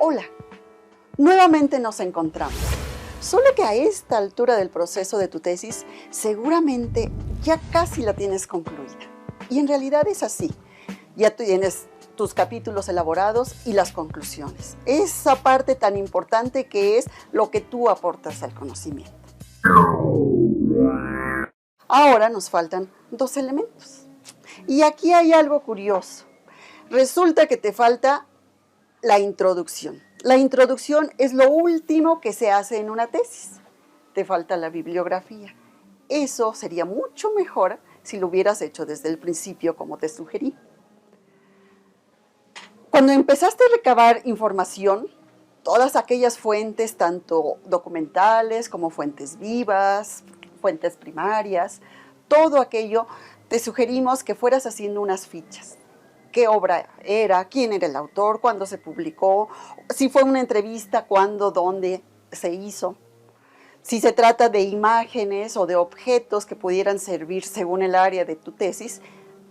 Hola, nuevamente nos encontramos. Solo que a esta altura del proceso de tu tesis, seguramente ya casi la tienes concluida. Y en realidad es así. Ya tienes tus capítulos elaborados y las conclusiones. Esa parte tan importante que es lo que tú aportas al conocimiento. Ahora nos faltan dos elementos. Y aquí hay algo curioso. Resulta que te falta la introducción. La introducción es lo último que se hace en una tesis. Te falta la bibliografía. Eso sería mucho mejor si lo hubieras hecho desde el principio, como te sugerí. Cuando empezaste a recabar información, todas aquellas fuentes, tanto documentales como fuentes vivas, fuentes primarias, todo aquello, te sugerimos que fueras haciendo unas fichas. ¿Qué obra era? ¿Quién era el autor? ¿Cuándo se publicó? Si fue una entrevista, ¿cuándo? ¿Dónde se hizo? Si se trata de imágenes o de objetos que pudieran servir según el área de tu tesis,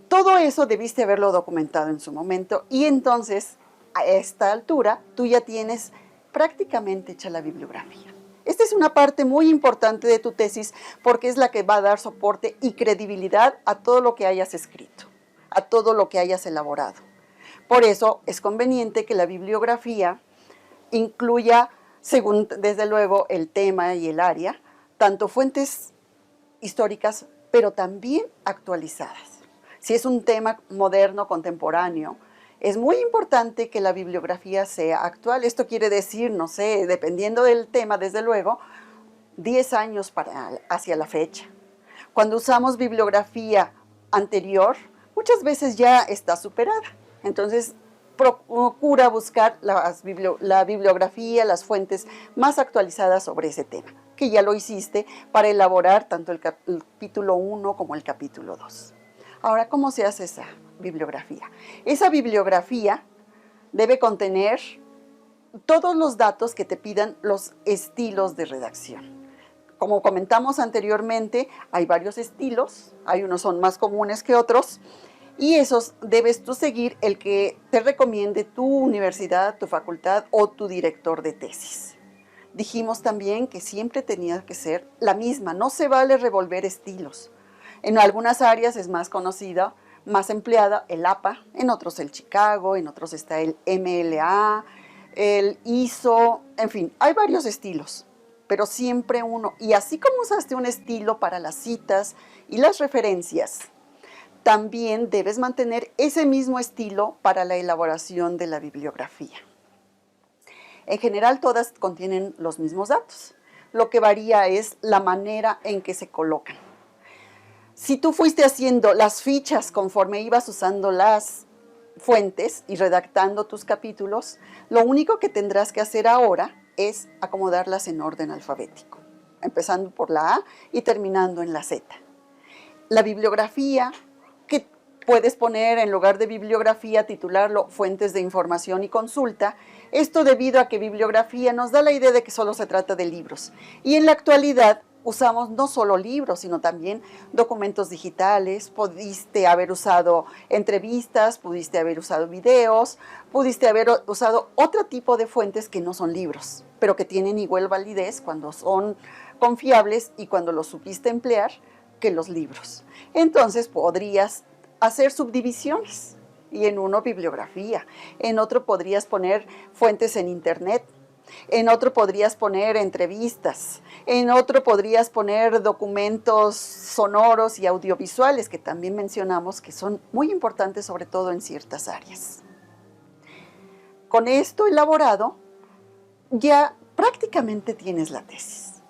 todo eso debiste haberlo documentado en su momento y entonces, a esta altura, tú ya tienes prácticamente hecha la bibliografía. Esta es una parte muy importante de tu tesis porque es la que va a dar soporte y credibilidad a todo lo que hayas escrito, a todo lo que hayas elaborado. Por eso es conveniente que la bibliografía incluya, según desde luego el tema y el área, tanto fuentes históricas, pero también actualizadas. Si es un tema moderno, contemporáneo, es muy importante que la bibliografía sea actual. Esto quiere decir, no sé, dependiendo del tema, desde luego, 10 años hacia la fecha. Cuando usamos bibliografía anterior, muchas veces ya está superada. Entonces, procura buscar la bibliografía, las fuentes más actualizadas sobre ese tema, que ya lo hiciste para elaborar tanto el capítulo 1 como el capítulo 2. Ahora, ¿cómo se hace esa bibliografía? Esa bibliografía debe contener todos los datos que te pidan los estilos de redacción. Como comentamos anteriormente, hay varios estilos, hay unos son más comunes que otros, y esos debes tú seguir el que te recomiende tu universidad, tu facultad o tu director de tesis. Dijimos también que siempre tenía que ser la misma, no se vale revolver estilos. En algunas áreas es más conocida, más empleada el APA, en otros el Chicago, en otros está el MLA, el ISO, en fin, hay varios estilos, pero siempre uno. Y así como usaste un estilo para las citas y las referencias, también debes mantener ese mismo estilo para la elaboración de la bibliografía. En general, todas contienen los mismos datos. Lo que varía es la manera en que se colocan. Si tú fuiste haciendo las fichas conforme ibas usando las fuentes y redactando tus capítulos, lo único que tendrás que hacer ahora es acomodarlas en orden alfabético, empezando por la A y terminando en la Z. La bibliografía, que puedes poner en lugar de bibliografía, titularlo fuentes de información y consulta, esto debido a que bibliografía nos da la idea de que solo se trata de libros. Y en la actualidad usamos no solo libros, sino también documentos digitales, pudiste haber usado entrevistas, pudiste haber usado videos, pudiste haber usado otro tipo de fuentes que no son libros, pero que tienen igual validez cuando son confiables y cuando los supiste emplear que los libros. Entonces podrías hacer subdivisiones y en uno bibliografía, en otro podrías poner fuentes en internet, en otro podrías poner entrevistas, en otro podrías poner documentos sonoros y audiovisuales que también mencionamos que son muy importantes sobre todo en ciertas áreas. Con esto elaborado ya prácticamente tienes la tesis,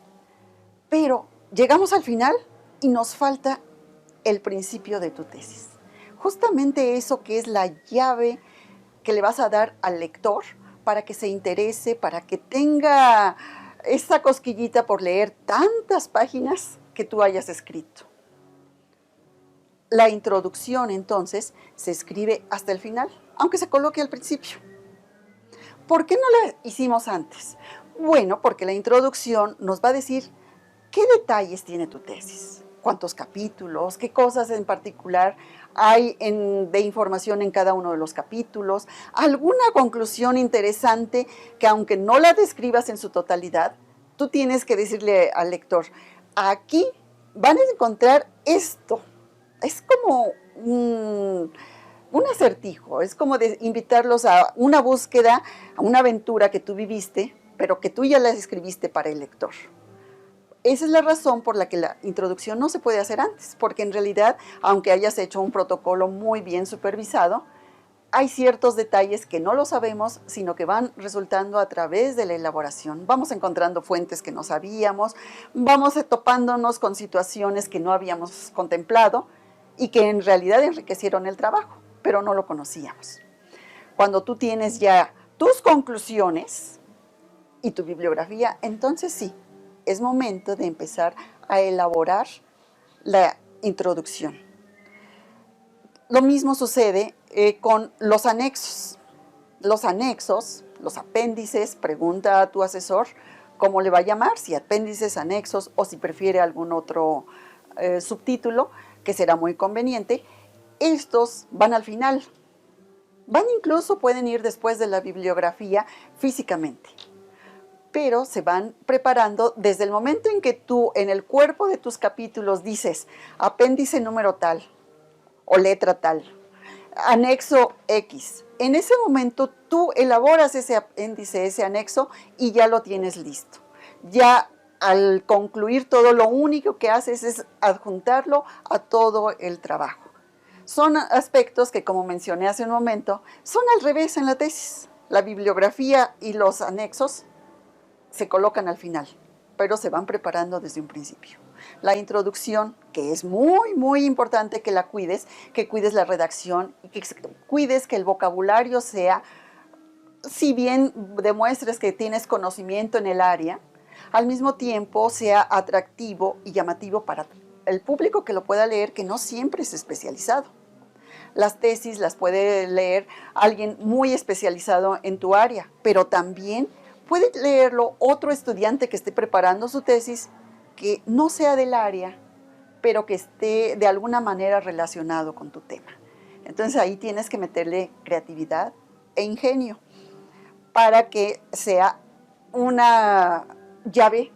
pero llegamos al final y nos falta el principio de tu tesis. Justamente eso que es la llave que le vas a dar al lector para que se interese, para que tenga esa cosquillita por leer tantas páginas que tú hayas escrito. La introducción, entonces, se escribe hasta el final, aunque se coloque al principio. ¿Por qué no la hicimos antes? Bueno, porque la introducción nos va a decir qué detalles tiene tu tesis, cuántos capítulos, qué cosas en particular hay de información en cada uno de los capítulos, alguna conclusión interesante que aunque no la describas en su totalidad, tú tienes que decirle al lector, aquí van a encontrar esto. Es como un acertijo, es como de invitarlos a una búsqueda, a una aventura que tú viviste, pero que tú ya la escribiste para el lector. Esa es la razón por la que la introducción no se puede hacer antes, porque en realidad, aunque hayas hecho un protocolo muy bien supervisado, hay ciertos detalles que no lo sabemos, sino que van resultando a través de la elaboración. Vamos encontrando fuentes que no sabíamos, vamos topándonos con situaciones que no habíamos contemplado y que en realidad enriquecieron el trabajo, pero no lo conocíamos. Cuando tú tienes ya tus conclusiones y tu bibliografía, entonces sí, es momento de empezar a elaborar la introducción. Lo mismo sucede con los anexos. Los anexos, los apéndices, pregunta a tu asesor cómo le va a llamar, si apéndices, anexos o si prefiere algún otro subtítulo, que será muy conveniente. Estos van al final. Incluso pueden ir después de la bibliografía físicamente, pero se van preparando desde el momento en que tú en el cuerpo de tus capítulos dices apéndice número tal o letra tal, anexo X. En ese momento tú elaboras ese apéndice, ese anexo y ya lo tienes listo. Ya al concluir todo, lo único que haces es adjuntarlo a todo el trabajo. Son aspectos que, como mencioné hace un momento, son al revés en la tesis. La bibliografía y los anexos se colocan al final, pero se van preparando desde un principio. La introducción, que es muy, muy importante que la cuides, que cuides la redacción y que cuides que el vocabulario sea, si bien demuestres que tienes conocimiento en el área, al mismo tiempo sea atractivo y llamativo para el público que lo pueda leer, que no siempre es especializado. Las tesis las puede leer alguien muy especializado en tu área, pero también puede leerlo otro estudiante que esté preparando su tesis, que no sea del área, pero que esté de alguna manera relacionado con tu tema. Entonces ahí tienes que meterle creatividad e ingenio para que sea una llave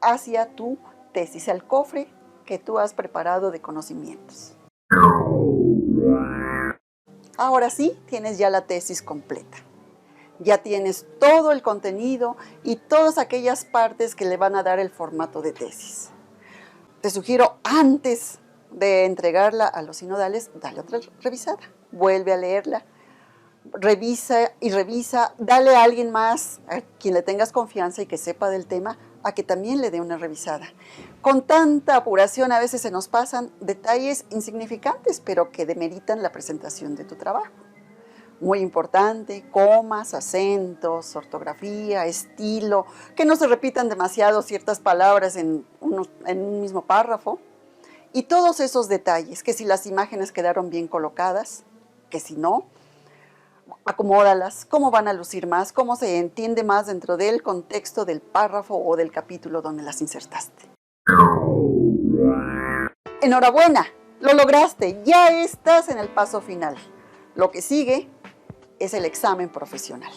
hacia tu tesis, el cofre que tú has preparado de conocimientos. Ahora sí, tienes ya la tesis completa. Ya tienes todo el contenido y todas aquellas partes que le van a dar el formato de tesis. Te sugiero, antes de entregarla a los sinodales, dale otra revisada. Vuelve a leerla, revisa y revisa. Dale a alguien más, a quien le tengas confianza y que sepa del tema, a que también le dé una revisada. Con tanta apuración a veces se nos pasan detalles insignificantes, pero que demeritan la presentación de tu trabajo. Muy importante, comas, acentos, ortografía, estilo, que no se repitan demasiado ciertas palabras en un mismo párrafo. Y todos esos detalles, que si las imágenes quedaron bien colocadas, que si no, acomódalas, cómo van a lucir más, cómo se entiende más dentro del contexto del párrafo o del capítulo donde las insertaste. Enhorabuena, lo lograste, ya estás en el paso final. Lo que sigue es el examen profesional.